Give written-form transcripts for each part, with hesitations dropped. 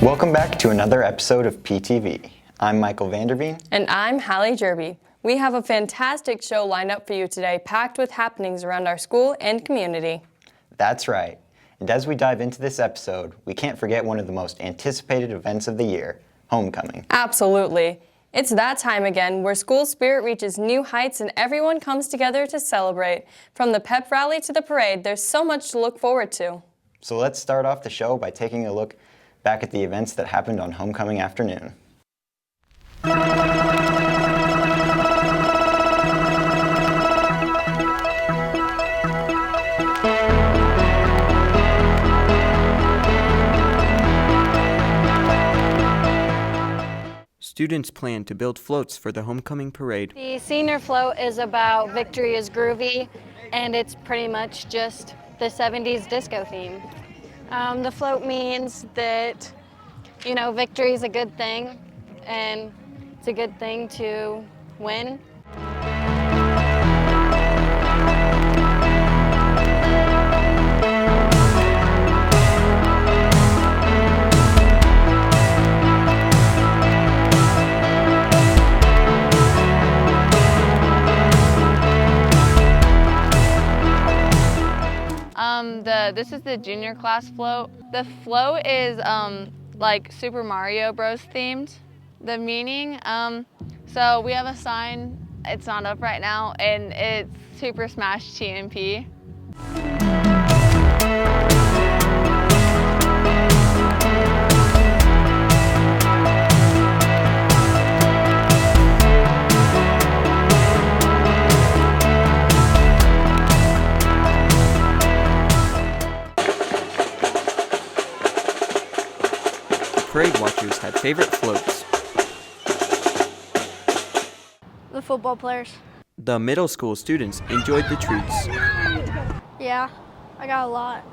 Welcome back to another episode of PTV. I'm Michael Vanderveen. And I'm Hallie Jerby. We have a fantastic show lined up for you today, packed with happenings around our school and community. That's right. And as we dive into this episode, we can't forget one of the most anticipated events of the year, homecoming. Absolutely. It's that time again where school spirit reaches new heights and everyone comes together to celebrate. From the pep rally to the parade, there's so much to look forward to. So let's start off the show by taking a look back at the events that happened on homecoming afternoon. Students plan to build floats for the homecoming parade. The senior float is about victory is groovy, and it's pretty much just the 70s disco theme. The float means that, victory is a good thing, and it's a good thing to win. This is the junior class float. The float is like Super Mario Bros. Themed. The meaning, so we have a sign, it's not up right now, and it's Super Smash TMP. Parade watchers had favorite floats. The football players. The middle school students enjoyed the treats. Yeah, I got a lot.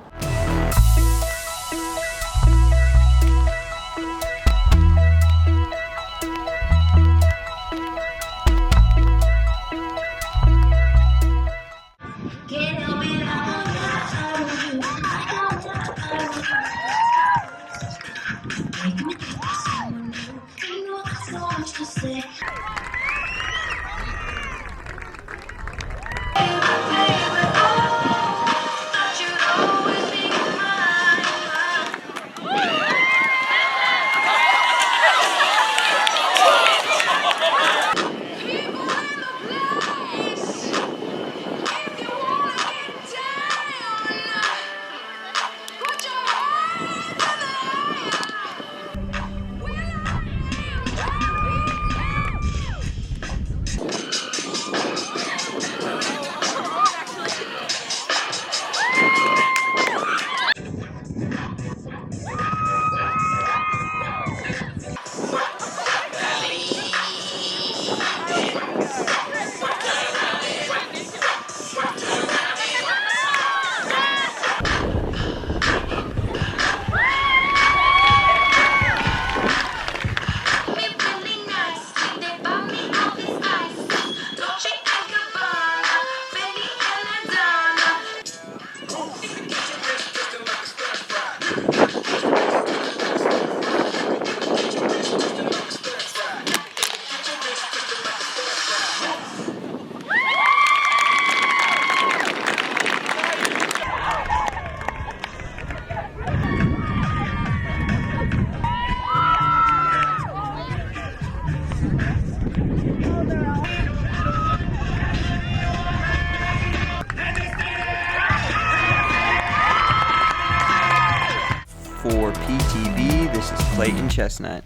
For PTV, this is Clayton Chestnut.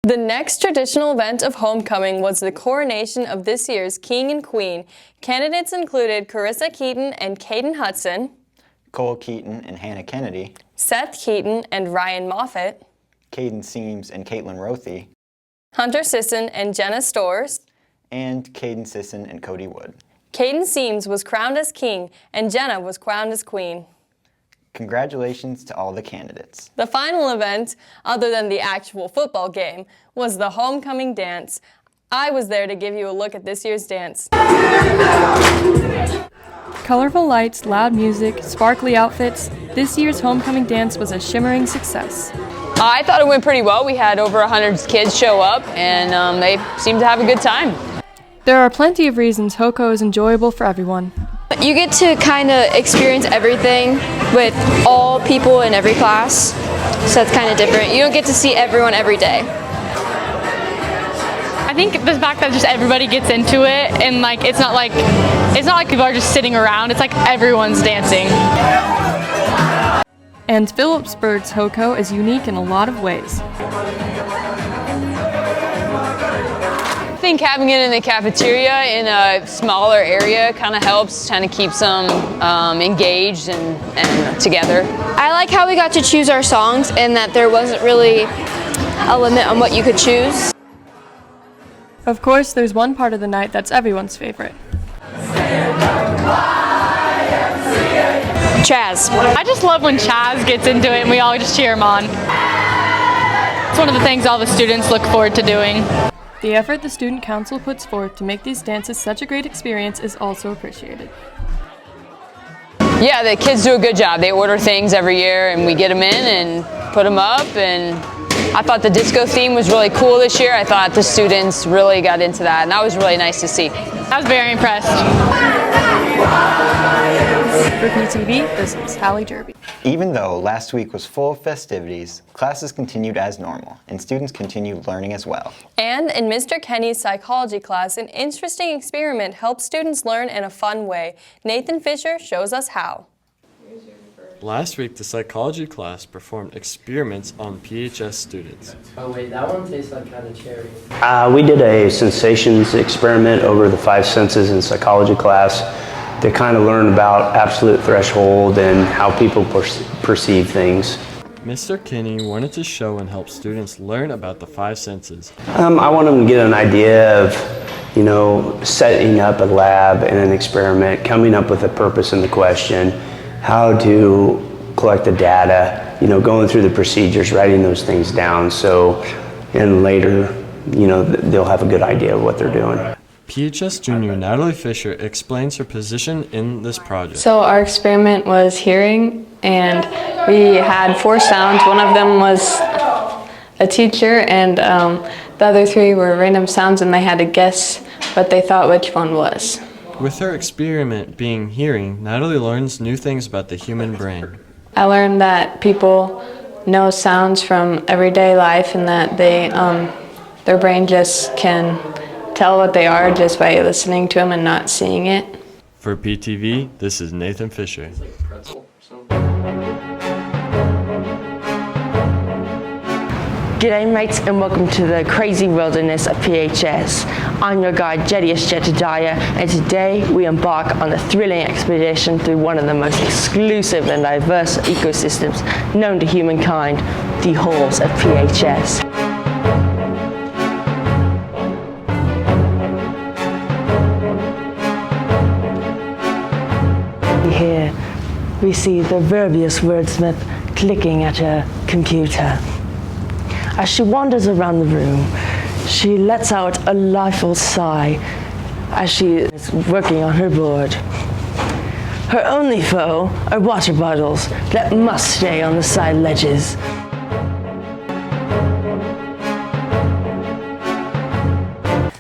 The next traditional event of homecoming was the coronation of this year's king and queen. Candidates included Carissa Keaton and Caden Hudson, Cole Keaton and Hannah Kennedy, Seth Keaton and Ryan Moffitt, Caden Seams and Caitlin Rothy, Hunter Sisson and Jenna Storrs, and Caden Sisson and Cody Wood. Caden Seams was crowned as king and Jenna was crowned as queen. Congratulations to all the candidates. The final event, other than the actual football game, was the homecoming dance. I was there to give you a look at this year's dance. Colorful lights, loud music, sparkly outfits, this year's homecoming dance was a shimmering success. I thought it went pretty well. We had over 100 kids show up, and they seemed to have a good time. There are plenty of reasons HOCO is enjoyable for everyone. You get to kind of experience everything with all people in every class, so that's kind of different. You don't get to see everyone every day. I think the fact that just everybody gets into it, and like it's not like people are just sitting around. It's like everyone's dancing. And Phillipsburg's HOCO is unique in a lot of ways. I think having it in the cafeteria in a smaller area kind of helps, kind of keeps them engaged and together. I like how we got to choose our songs and that there wasn't really a limit on what you could choose. Of course, there's one part of the night that's everyone's favorite. Chaz. I just love when Chaz gets into it and we all just cheer him on. It's one of the things all the students look forward to doing. The effort the Student Council puts forth to make these dances such a great experience is also appreciated. Yeah, the kids do a good job. They order things every year, and we get them in and put them up. And I thought the disco theme was really cool this year. I thought the students really got into that, and that was really nice to see. I was very impressed. For PTV, this is Hallie Derby. Even though last week was full of festivities, classes continued as normal, and students continued learning as well. And in Mr. Kenny's psychology class, an interesting experiment helped students learn in a fun way. Nathan Fisher shows us how. Last week, the psychology class performed experiments on PHS students. Oh wait, that one tastes like kind of cherry. We did a sensations experiment over the 5 senses in psychology class to kind of learn about absolute threshold and how people perceive things. Mr. Kinney wanted to show and help students learn about the 5 senses. I want them to get an idea of, setting up a lab and an experiment, coming up with a purpose in the question, how to collect the data, going through the procedures, writing those things down, and later, they'll have a good idea of what they're doing. PHS junior Natalie Fisher explains her position in this project. So our experiment was hearing, and we had 4 sounds. One of them was a teacher, and the other 3 were random sounds, and they had to guess what they thought which one was. With her experiment being hearing, Natalie learns new things about the human brain. I learned that people know sounds from everyday life, and that their brain just can tell what they are just by listening to them and not seeing it. For PTV, this is Nathan Fisher. G'day mates, and welcome to the crazy wilderness of PHS. I'm your guide Jedius Jedediah, and today we embark on a thrilling expedition through one of the most exclusive and diverse ecosystems known to humankind, the halls of PHS. Here we see the verbious wordsmith clicking at her computer. As she wanders around the room, she lets out a lifeless sigh as she is working on her board. Her only foe are water bottles that must stay on the side ledges.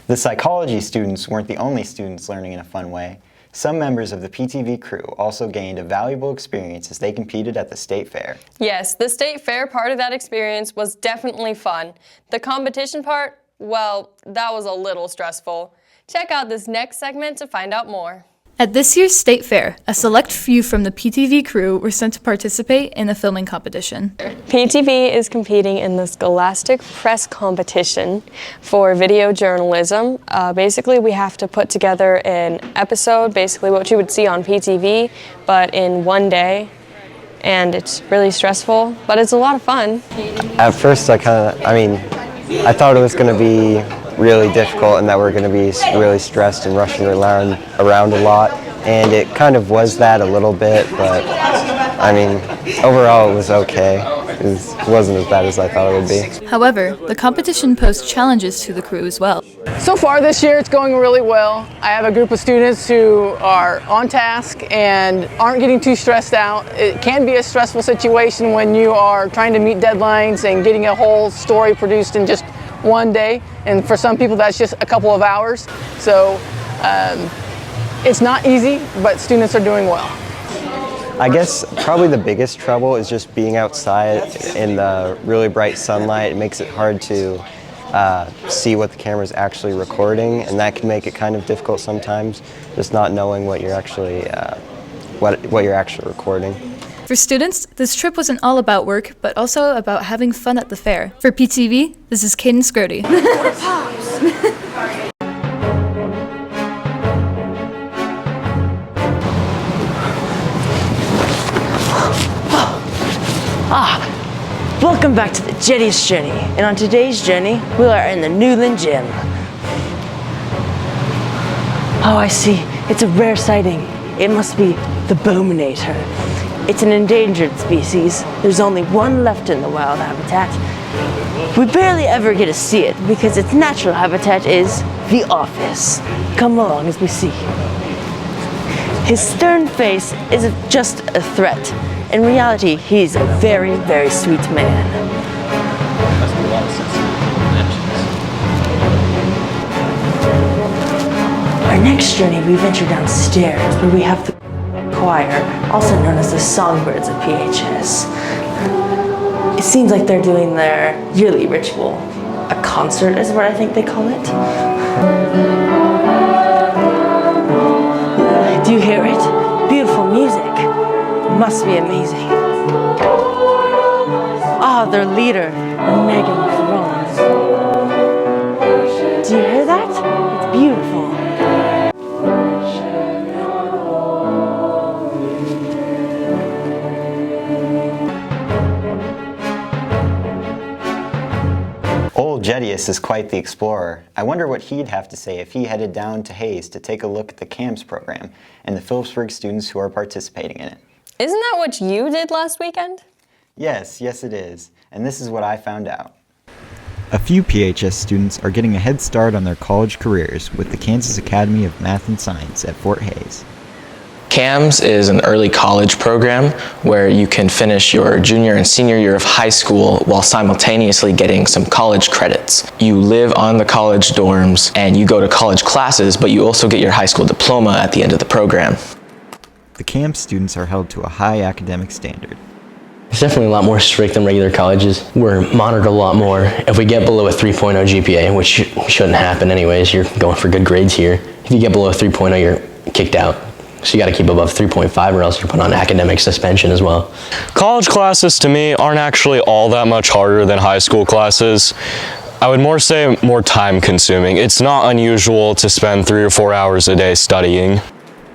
The psychology students weren't the only students learning in a fun way. Some members of the PTV crew also gained a valuable experience as they competed at the state fair. Yes, the state fair part of that experience was definitely fun. The competition part, well, that was a little stressful. Check out this next segment to find out more. At this year's state fair, a select few from the PTV crew were sent to participate in the filming competition. PTV is competing in the Scholastic Press competition for video journalism. Basically, we have to put together an episode, basically what you would see on PTV, but in one day. And it's really stressful, but it's a lot of fun. At first, I thought it was going to be really difficult and that we're going to be really stressed and rushing around a lot, and it kind of was that a little bit, but overall it was okay. wasn't as bad as I thought it would be. However, the competition posed challenges to the crew as well. So far this year it's going really well. I have a group of students who are on task and aren't getting too stressed out. It can be a stressful situation when you are trying to meet deadlines and getting a whole story produced in just one day, and for some people that's just a couple of hours. So it's not easy, but students are doing well. I guess probably the biggest trouble is just being outside in the really bright sunlight. It makes it hard to see what the camera is actually recording, and that can make it kind of difficult sometimes, just not knowing what you're actually what you're actually recording. For students, this trip wasn't all about work, but also about having fun at the fair. For PTV, this is Caden Scrody. Welcome back to the Jetty's Journey, and on today's journey, we are in the Newland Gym. Oh, I see. It's a rare sighting. It must be the Bowmanator. It's an endangered species. There's only one left in the wild habitat. We barely ever get to see it because its natural habitat is the office. Come along as we see. His stern face isn't just a threat. In reality, he's a very, very sweet man. Our next journey, we venture downstairs where we have the choir, also known as the Songbirds of PHS. It seems like they're doing their yearly ritual. A concert is what I think they call it. Do you hear it? Beautiful music. Must be amazing. Ah, their leader, Megan Thrones. Do you hear that? It's beautiful. Old Jedius is quite the explorer. I wonder what he'd have to say if he headed down to Hayes to take a look at the CAMS program and the Phillipsburg students who are participating in it. Isn't that what you did last weekend? Yes it is. And this is what I found out. A few PHS students are getting a head start on their college careers with the Kansas Academy of Math and Science at Fort Hays. CAMS is an early college program where you can finish your junior and senior year of high school while simultaneously getting some college credits. You live on the college dorms and you go to college classes, but you also get your high school diploma at the end of the program. The CAMS students are held to a high academic standard. It's definitely a lot more strict than regular colleges. We're monitored a lot more. If we get below a 3.0 GPA, which shouldn't happen anyways, you're going for good grades here. If you get below a 3.0, you're kicked out. So you got to keep above 3.5 or else you're put on academic suspension as well. College classes to me aren't actually all that much harder than high school classes. I would more say more time consuming. It's not unusual to spend 3 or 4 hours a day studying.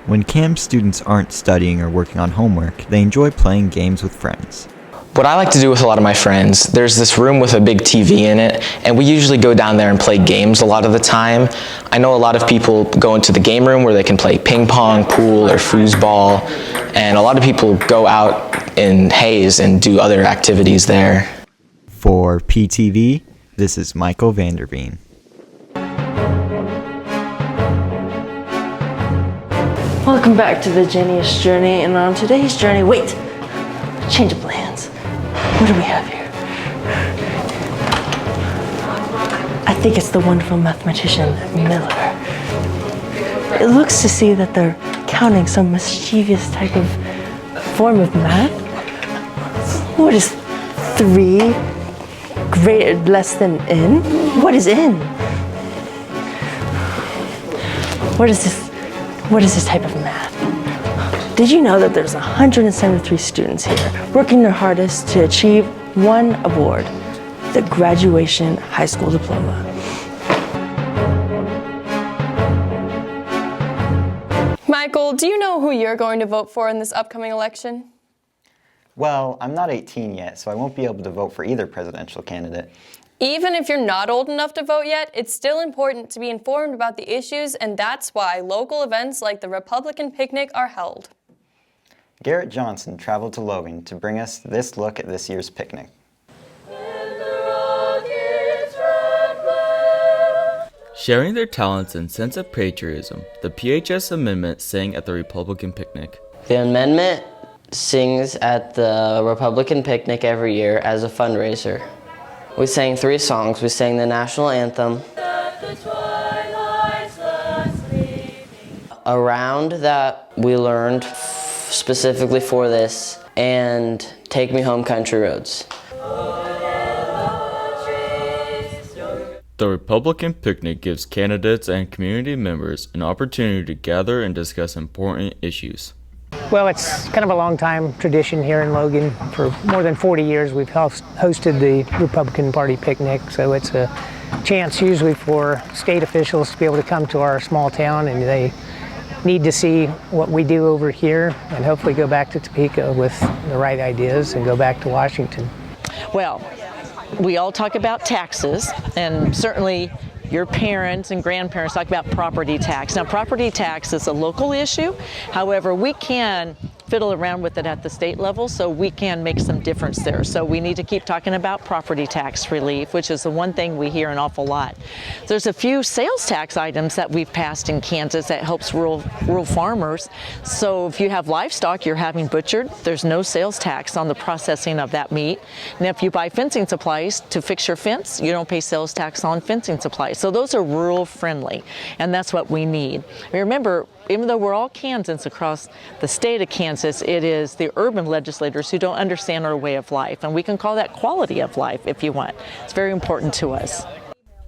When CAMS students aren't studying or working on homework, they enjoy playing games with friends. What I like to do with a lot of my friends, there's this room with a big TV in it, and we usually go down there and play games a lot of the time. I know a lot of people go into the game room where they can play ping pong, pool, or foosball, and a lot of people go out in Hayes and do other activities there. For PTV, this is Michael Vanderveen. Welcome back to the Genius Journey, and on today's journey, wait, change of plans. What do we have here? I think it's the wonderful mathematician, Miller. It looks to see that they're counting some mischievous type of form of math. What is 3 greater less than n? What is n? What is this? What is this type of math? Did you know that there's 173 students here working their hardest to achieve one award, the graduation high school diploma? Michael, do you know who you're going to vote for in this upcoming election? Well, I'm not 18 yet, so I won't be able to vote for either presidential candidate. Even if you're not old enough to vote yet, it's still important to be informed about the issues, and that's why local events like the Republican Picnic are held. Garrett Johnson traveled to Logan to bring us this look at this year's picnic. Sharing their talents and sense of patriotism, the PHS amendment sang at the Republican picnic. The amendment sings at the Republican picnic every year as a fundraiser. We sang 3 songs. We sang the national anthem, a round that we learned specifically for this, and Take Me Home Country Roads. The Republican picnic gives candidates and community members an opportunity to gather and discuss important issues. Well, it's kind of a long time tradition here in Logan. For more than 40 years we've hosted the Republican Party picnic, so it's a chance usually for state officials to be able to come to our small town, and they need to see what we do over here and hopefully go back to Topeka with the right ideas and go back to Washington. Well, we all talk about taxes, and certainly your parents and grandparents talk about property tax. Now, property tax is a local issue. However, we can fiddle around with it at the state level, so we can make some difference there. So we need to keep talking about property tax relief, which is the one thing we hear an awful lot. There's a few sales tax items that we've passed in Kansas that helps rural farmers. So if you have livestock you're having butchered, there's no sales tax on the processing of that meat. And if you buy fencing supplies to fix your fence, you don't pay sales tax on fencing supplies. So those are rural friendly, and that's what we need. Remember, even though we're all Kansans across the state of Kansas, it is the urban legislators who don't understand our way of life, and we can call that quality of life if you want. It's very important to us.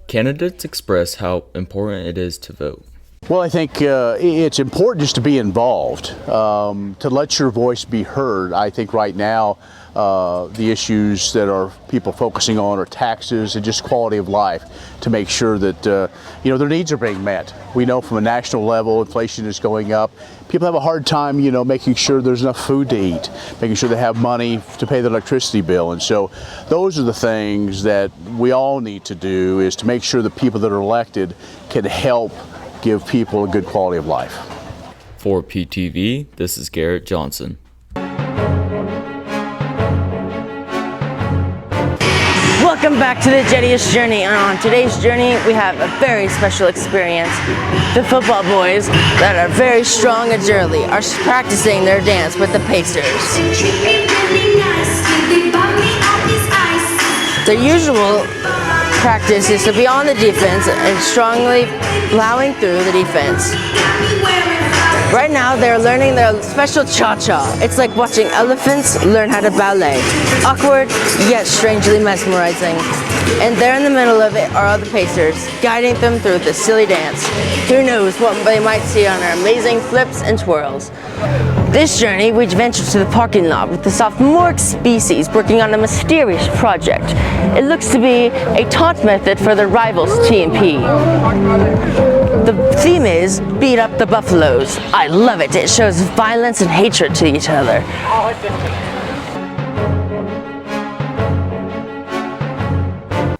Candidates express how important it is to vote. Well, I think it's important just to be involved, to let your voice be heard. I think right now the issues that are people focusing on are taxes and just quality of life, to make sure that their needs are being met. We know from a national level inflation is going up. People have a hard time making sure there's enough food to eat, making sure they have money to pay their electricity bill. And so those are the things that we all need to do, is to make sure the people that are elected can help give people a good quality of life. For PTV, this is Garrett Johnson. Welcome back to the Jettiest Journey, and on today's journey we have a very special experience. The football boys that are very strong and early are practicing their dance with the Pacers. Their usual practice is to be on the defense and strongly plowing through the defense. Right now they're learning their special cha-cha. It's like watching elephants learn how to ballet. Awkward, yet strangely mesmerizing. And there in the middle of it are the Pacers, guiding them through the silly dance. Who knows what they might see on our amazing flips and twirls. This journey, we venture to the parking lot with the sophomoric species working on a mysterious project. It looks to be a taunt method for the rivals T&P. The theme is Beat Up the Buffaloes. I love it. It shows violence and hatred to each other.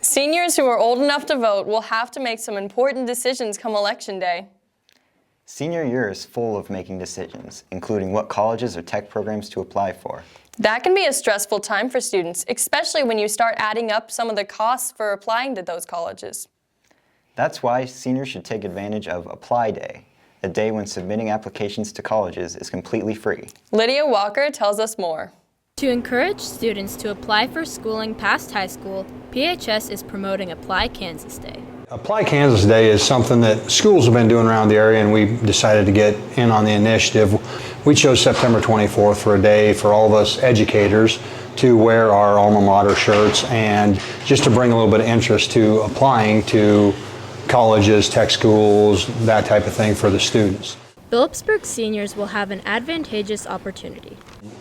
Seniors who are old enough to vote will have to make some important decisions come Election Day. Senior year is full of making decisions, including what colleges or tech programs to apply for. That can be a stressful time for students, especially when you start adding up some of the costs for applying to those colleges. That's why seniors should take advantage of Apply Day, a day when submitting applications to colleges is completely free. Lydia Walker tells us more. To encourage students to apply for schooling past high school, PHS is promoting Apply Kansas Day. Apply Kansas Day is something that schools have been doing around the area, and we decided to get in on the initiative. We chose September 24th for a day for all of us educators to wear our alma mater shirts, and just to bring a little bit of interest to applying to colleges, tech schools, that type of thing for the students. Phillipsburg seniors will have an advantageous opportunity.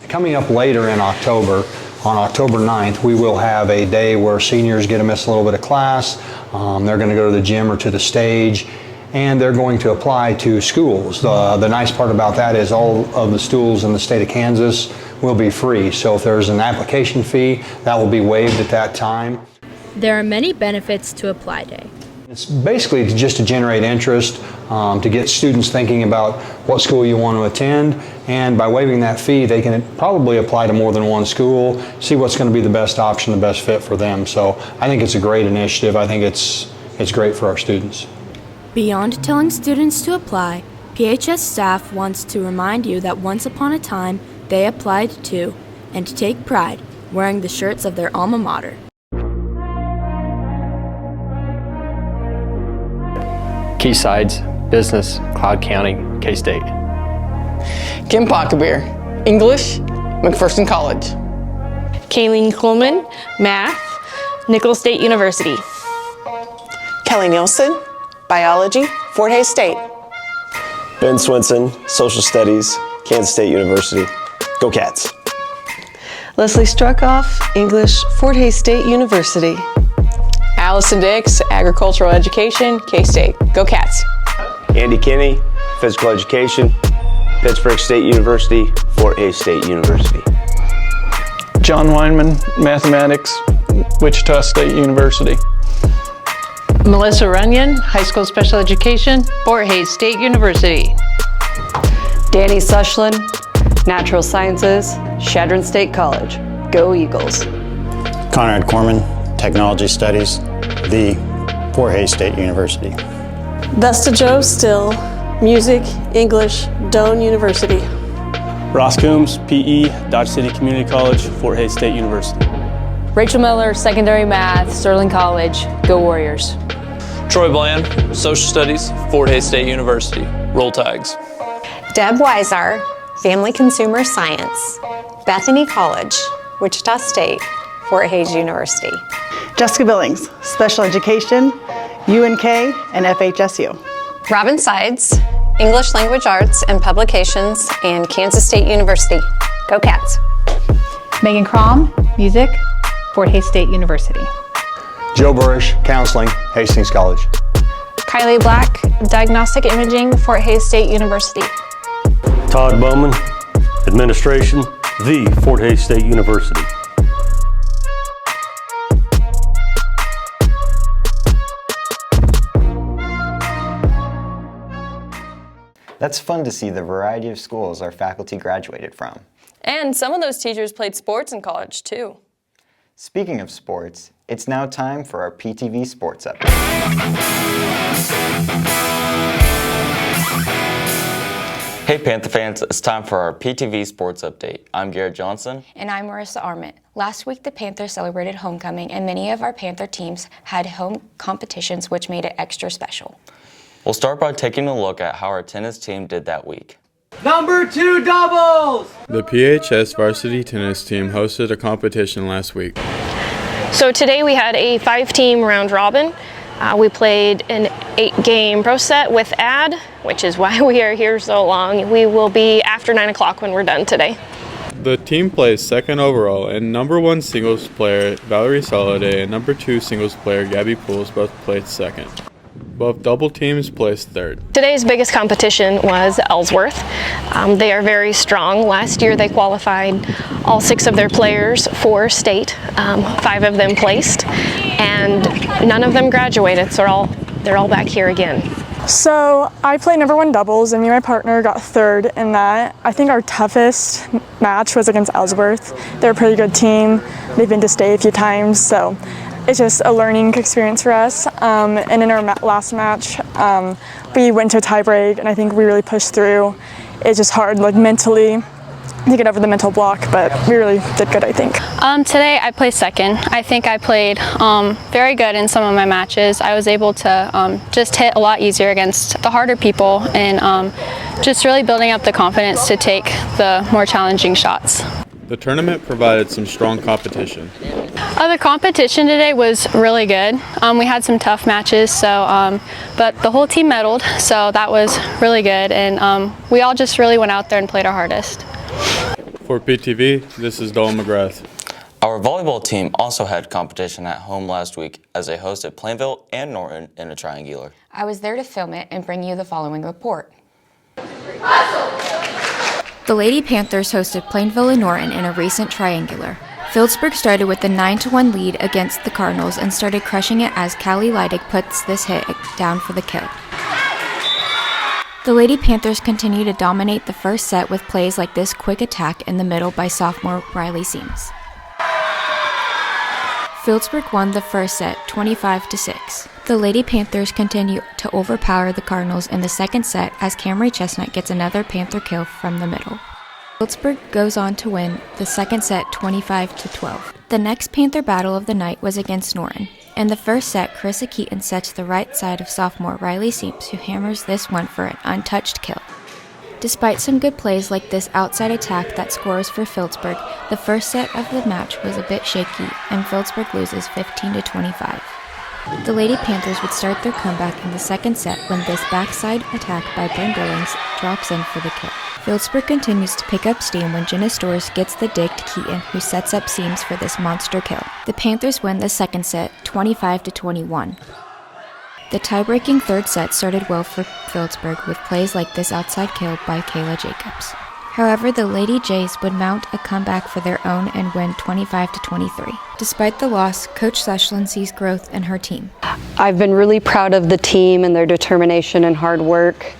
Coming up later in October, on October 9th, we will have a day where seniors get to miss a little bit of class. They're going to go to the gym or to the stage, and they're going to apply to schools. The nice part about that is all of the schools in the state of Kansas will be free. So if there's an application fee, that will be waived at that time. There are many benefits to Apply Day. It's basically just to generate interest, to get students thinking about what school you want to attend, and by waiving that fee they can probably apply to more than one school, see what's going to be the best option, the best fit for them. So I think it's a great initiative. I think it's great for our students. Beyond telling students to apply, PHS staff wants to remind you that once upon a time, they applied too, and take pride wearing the shirts of their alma mater. Keysides, Business, Cloud County, K-State. Kim Pockabir, English, McPherson College. Kayleen Coleman, Math, Nicholls State University. Kelly Nielsen, Biology, Fort Hays State. Ben Swinson, Social Studies, Kansas State University. Go Cats. Leslie Struckoff, English, Fort Hays State University. Allison Dix, Agricultural Education, K-State. Go Cats. Andy Kinney, Physical Education, Pittsburgh State University, Fort Hays State University. John Weinman, Mathematics, Wichita State University. Melissa Runyon, High School Special Education, Fort Hays State University. Danny Sushland, Natural Sciences, Chadron State College. Go Eagles. Conrad Corman, Technology Studies, the Fort Hays State University. Vesta Joe Still, Music, English, Doane University. Ross Coombs, PE, Dodge City Community College, Fort Hays State University. Rachel Miller, Secondary Math, Sterling College. Go Warriors. Troy Bland, Social Studies, Fort Hays State University. Roll Tags. Deb Weisar, Family Consumer Science, Bethany College, Wichita State, Fort Hays University. Jessica Billings, Special Education, UNK and FHSU. Robin Sides, English Language Arts and Publications, and Kansas State University. Go Cats. Megan Crom, Music, Fort Hays State University. Joe Burish, Counseling, Hastings College. Kylie Black, Diagnostic Imaging, Fort Hays State University. Todd Bowman, Administration, the Fort Hays State University. That's fun to see the variety of schools our faculty graduated from. And some of those teachers played sports in college too. Speaking of sports, it's now time for our PTV Sports Update. Hey Panther fans, it's time for our PTV Sports Update. I'm Garrett Johnson. And I'm Marissa Arment. Last week the Panthers celebrated homecoming and many of our Panther teams had home competitions which made it extra special. We'll start by taking a look at how our tennis team did that week. Number 2 doubles! The PHS varsity tennis team hosted a competition last week. So today we had a 5-team round robin. We played an 8-game pro set with ad, which is why we are here so long. We will be after 9 o'clock when we're done today. The team placed second overall, and number 1 singles player Valerie Soliday and number 2 singles player Gabby Pools both placed second. Both double teams placed third. Today's biggest competition was Ellsworth. They are very strong. Last year they qualified all 6 of their players for state. 5 of them placed, and none of them graduated, so they're all back here again. So I played number 1 doubles, and me and my partner got third in that. I think our toughest match was against Ellsworth. They're a pretty good team. They've been to state a few times, so it's just a learning experience for us. And in our last match, we went to a tie break, and I think we really pushed through. It's just hard, like mentally, to get over the mental block, but we really did good, I think. Today I placed second. I think I played very good in some of my matches. I was able to just hit a lot easier against the harder people, and just really building up the confidence to take the more challenging shots. The tournament provided some strong competition. The competition today was really good. We had some tough matches, but the whole team medaled, so that was really good, and we all just really went out there and played our hardest. For PTV, this is Dolan McGrath. Our volleyball team also had competition at home last week as they hosted Plainville and Norton in a triangular. I was there to film it and bring you the following report. The Lady Panthers hosted Plainville and Norton in a recent triangular. Phillipsburg started with a 9-1 lead against the Cardinals and started crushing it as Callie Leidig puts this hit down for the kill. The Lady Panthers continue to dominate the first set with plays like this quick attack in the middle by sophomore Riley Seams. Phillipsburg won the first set 25-6. The Lady Panthers continue to overpower the Cardinals in the second set as Camry Chestnut gets another Panther kill from the middle. Phillipsburg goes on to win the second set 25-12. The next Panther battle of the night was against Norrin. In the first set, Carissa Keaton sets the right side of sophomore Riley Seems, who hammers this one for an untouched kill. Despite some good plays like this outside attack that scores for Phillipsburg, the first set of the match was a bit shaky, and Phillipsburg loses 15-25. The Lady Panthers would start their comeback in the second set when this backside attack by Bryn Billings drops in for the kill. Phillipsburg continues to pick up steam when Jenna Storrs gets the dig to Keaton, who sets up Seams for this monster kill. The Panthers win the second set 25-21. The tie-breaking third set started well for Phillipsburg with plays like this outside kill by Kayla Jacobs. However, the Lady Jays would mount a comeback for their own and win 25-23. Despite the loss, Coach Sushland sees growth in her team. I've been really proud of the team and their determination and hard work.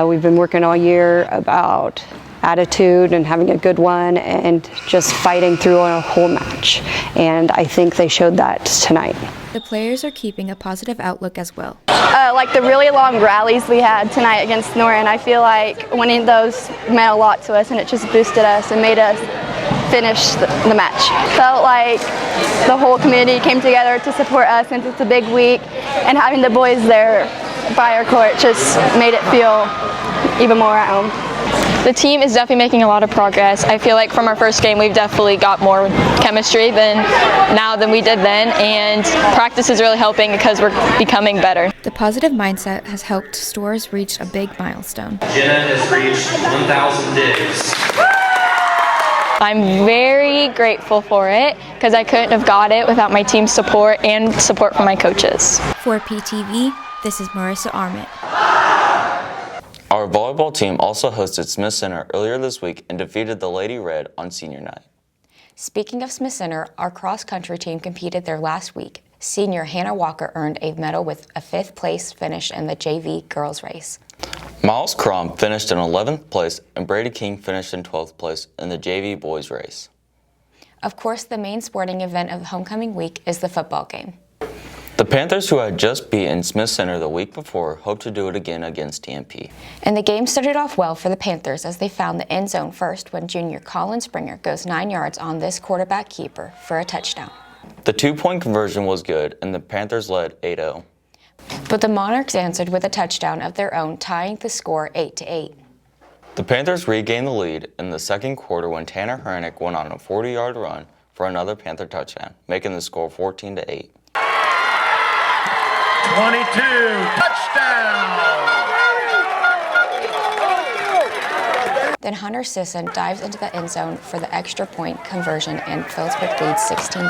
We've been working all year about attitude and having a good one and just fighting through a whole match. And I think they showed that tonight. The players are keeping a positive outlook as well. Like the really long rallies we had tonight against Norrin, I feel like winning those meant a lot to us, and it just boosted us and made us finish the match. Felt like the whole community came together to support us since it's a big week, and having the boys there by our court just made it feel even more at home. The team is definitely making a lot of progress. I feel like from our first game we've definitely got more chemistry than we did then, and practice is really helping because we're becoming better. The positive mindset has helped Storrs reach a big milestone. Jenna has reached 1,000 digs. I'm very grateful for it because I couldn't have got it without my team's support and support from my coaches. For PTV, this is Marissa Armit. Our volleyball team also hosted Smith Center earlier this week and defeated the Lady Red on senior night. Speaking of Smith Center, our cross-country team competed there last week. Senior Hannah Walker earned a medal with a 5th place finish in the JV girls race. Miles Crom finished in 11th place and Brady King finished in 12th place in the JV boys race. Of course, the main sporting event of homecoming week is the football game. The Panthers, who had just beaten Smith Center the week before, hope to do it again against TMP. And the game started off well for the Panthers as they found the end zone first when junior Colin Springer goes 9 yards on this quarterback keeper for a touchdown. The 2-point conversion was good and the Panthers led 8-0. But the Monarchs answered with a touchdown of their own, tying the score 8-8. The Panthers regained the lead in the second quarter when Tanner Hernick went on a 40-yard run for another Panther touchdown, making the score 14-8. 22, touchdown! Then Hunter Sisson dives into the end zone for the extra point conversion and Phillipsburg leads 16-8.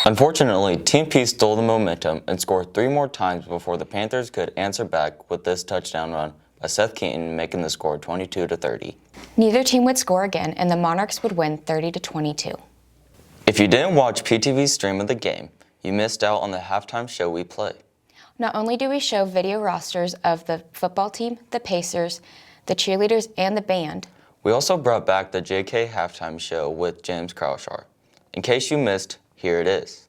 Unfortunately, Team P stole the momentum and scored 3 more times before the Panthers could answer back with this touchdown run by Seth Keaton, making the score 22-30. Neither team would score again, and the Monarchs would win 30-22. If you didn't watch PTV's stream of the game, you missed out on the halftime show we play. Not only do we show video rosters of the football team, the Pacers, the cheerleaders, and the band, we also brought back the JK halftime show with James Kraushaar. In case you missed, here it is.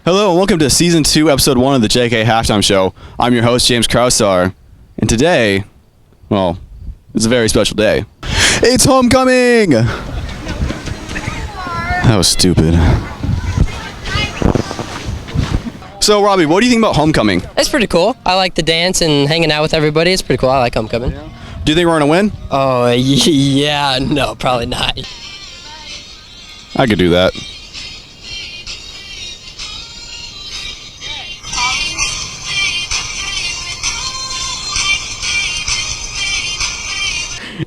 Hello and welcome to Season 2, Episode 1 of the JK Halftime Show. I'm your host, James Kraushaar, and today, well, it's a very special day. It's homecoming! That was stupid. So, Robbie, what do you think about homecoming? It's pretty cool. I like the dance and hanging out with everybody. It's pretty cool. I like homecoming. Yeah. Do you think we're going to win? Oh, yeah. No, probably not. I could do that.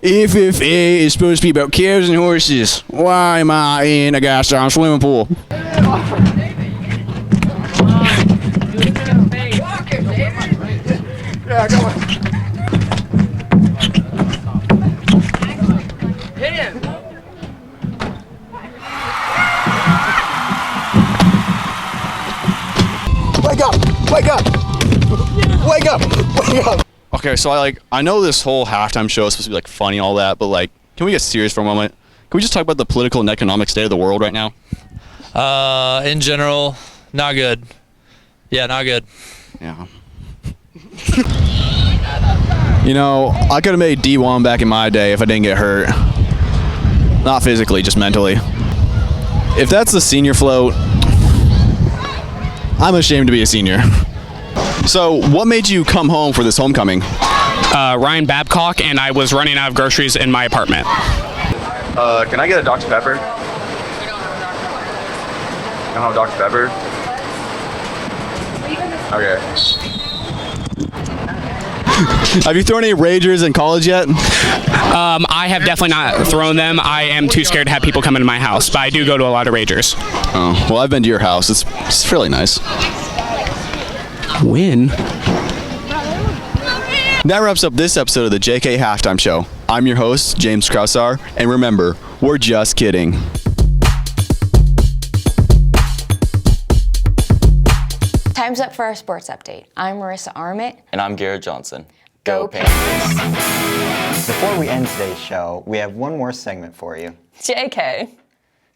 If FFA is supposed to be about cows and horses, why am I in a gas down swimming pool? Hit him! Wake up! Wake up! Wake up! Wake up! Okay, so I know this whole halftime show is supposed to be like funny and all that, but like, can we get serious for a moment? Can we just talk about the political and economic state of the world right now? In general, not good. Yeah, not good. Yeah. You know, I could have made D1 back in my day if I didn't get hurt. Not physically, just mentally. If that's the senior float, I'm ashamed to be a senior. So, what made you come home for this homecoming? Ryan Babcock, and I was running out of groceries in my apartment. Can I get a Dr. Pepper? You don't have Dr. Pepper? Okay. Have you thrown any Ragers in college yet? I have definitely not thrown them. I am too scared to have people come into my house, but I do go to a lot of Ragers. Oh, well, I've been to your house. It's really nice. When? That wraps up this episode of the JK Halftime Show. I'm your host, James Krausar, and remember, we're just kidding. Time's up for our sports update. I'm Marissa Armit. And I'm Garrett Johnson. Go Panthers! Before we end today's show, we have one more segment for you. JK.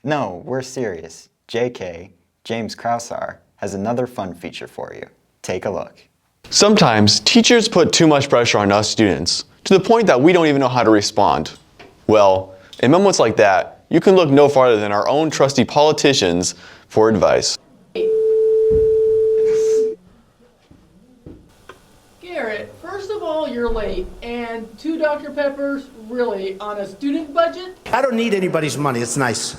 No, we're serious. JK, James Krausar, has another fun feature for you. Take a look. Sometimes teachers put too much pressure on us students to the point that we don't even know how to respond. Well, in moments like that, you can look no farther than our own trusty politicians for advice. Garrett, first of all, you're late, and 2 Dr. Peppers, really, on a student budget? I don't need anybody's money, it's nice.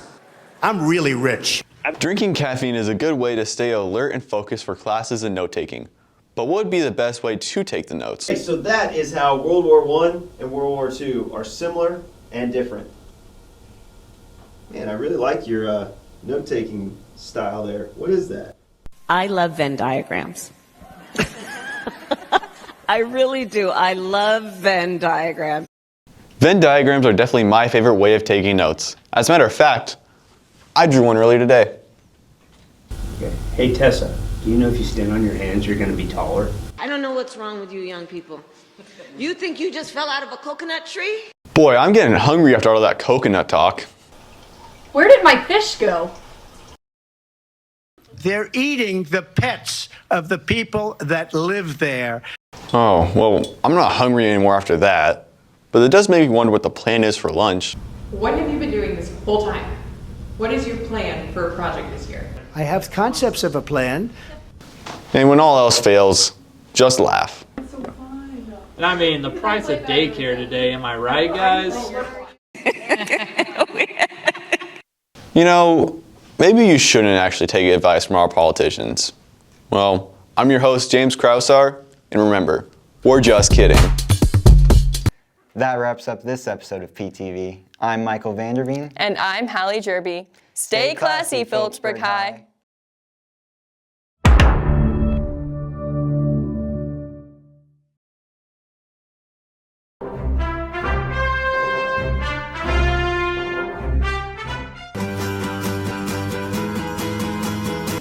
I'm really rich. Drinking caffeine is a good way to stay alert and focused for classes and note-taking. But what would be the best way to take the notes? Okay, so that is how World War I and World War II are similar and different. Man, I really like your note-taking style there. What is that? I love Venn diagrams. I really do. I love Venn diagrams. Venn diagrams are definitely my favorite way of taking notes. As a matter of fact, I drew one earlier today. Okay. Hey Tessa, do you know if you stand on your hands you're going to be taller? I don't know what's wrong with you young people. You think you just fell out of a coconut tree? Boy, I'm getting hungry after all that coconut talk. Where did my fish go? They're eating the pets of the people that live there. Oh, well, I'm not hungry anymore after that. But it does make me wonder what the plan is for lunch. What have you been doing this whole time? What is your plan for a project this year? I have concepts of a plan. And when all else fails, just laugh. And I mean, the price of daycare today, am I right, guys? You know, maybe you shouldn't actually take advice from our politicians. Well, I'm your host, James Krausar, and remember, we're just kidding. That wraps up this episode of PTV. I'm Michael Vanderveen. And I'm Hallie Jerby. Stay classy, Phillipsburg High.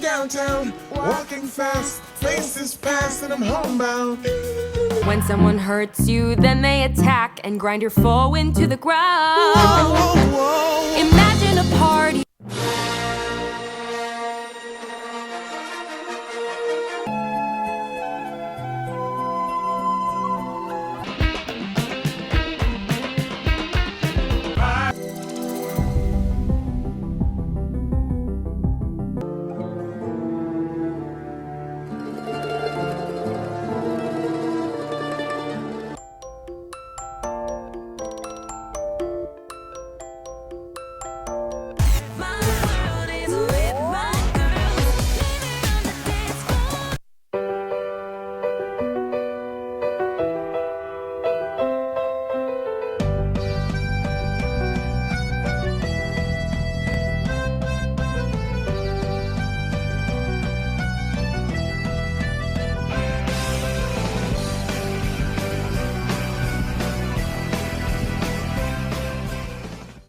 Downtown, walking fast, faces past and I'm homebound. When someone hurts you, then they attack and grind your foe into the ground. Whoa, whoa, whoa.